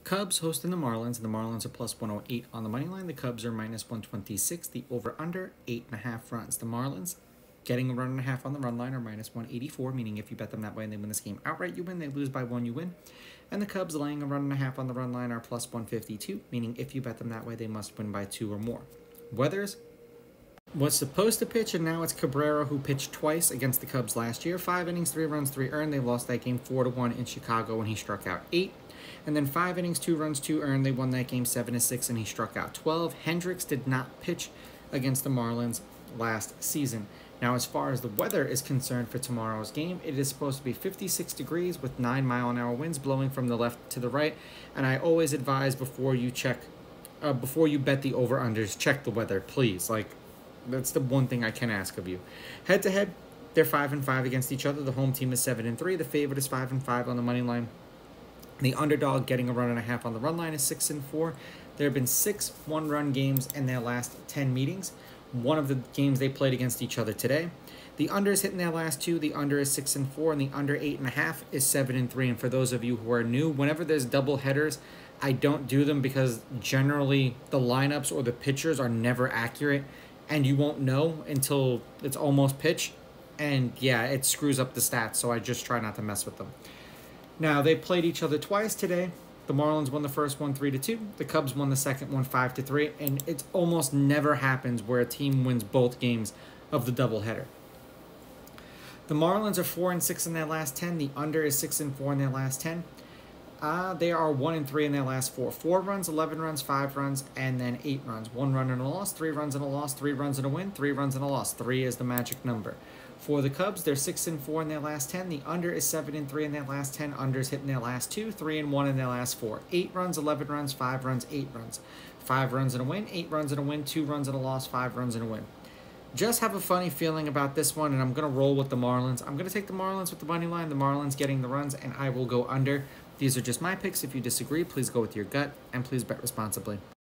Cubs hosting the Marlins, and the Marlins are plus 108 on the money line. The Cubs are minus 126. The over-under, 8.5 runs. The Marlins getting a run and a half on the run line are minus 184, meaning if you bet them that way and they win this game outright, you win. They lose by one, you win. And the Cubs laying a run and a half on the run line are plus 152, meaning if you bet them that way, they must win by two or more. Weathers was supposed to pitch, and now it's Cabrera, who pitched twice against the Cubs last year. 5 innings, 3 runs, 3 earned. They lost that game 4-1 in Chicago when he struck out 8. And then 5 innings, 2 runs, 2 earned. They won that game 7-6, and he struck out 12. Hendricks did not pitch against the Marlins last season. Now, as far as the weather is concerned for tomorrow's game, it is supposed to be 56 degrees with 9-mile-an-hour winds blowing from the left to the right. And I always advise before you bet the over-unders, check the weather, please. That's the one thing I can ask of you. Head-to-head, they're 5-5 against each other. The home team is 7-3. The favorite is 5-5 on the money line. The underdog getting a run and a half on the run line is 6-4. There have been 6 one-run games in their last 10 meetings. One of the games they played against each other today. The under is hitting their last 2. The under is 6-4, and the under 8.5 is 7-3. And for those of you who are new, whenever there's double headers, I don't do them because generally the lineups or the pitchers are never accurate, and you won't know until it's almost pitch. And yeah, it screws up the stats, so I just try not to mess with them. Now, they played each other twice today. The Marlins won the first one 3-2. The Cubs won the second one 5-3. And it almost never happens where a team wins both games of the doubleheader. The Marlins are 4-6 in their last 10. The under is 6-4 in their last 10. They are 1-3 in their last 4. 4 runs, 11 runs, 5 runs, and then 8 runs. 1 run and a loss, 3 runs and a loss, 3 runs and a win, 3 runs and a loss. 3 is the magic number. For the Cubs, they're 6-4 in their last 10. The under is 7-3 in their last 10. Unders hitting their last 2, 3-1 in their last 4. 8 runs, 11 runs, 5 runs, 8 runs. 5 runs and a win, 8 runs and a win, 2 runs and a loss, 5 runs and a win. Just have a funny feeling about this one, and I'm going to roll with the Marlins. I'm going to take the Marlins with the money line, the Marlins getting the runs, and I will go under. These are just my picks. If you disagree, please go with your gut, and please bet responsibly.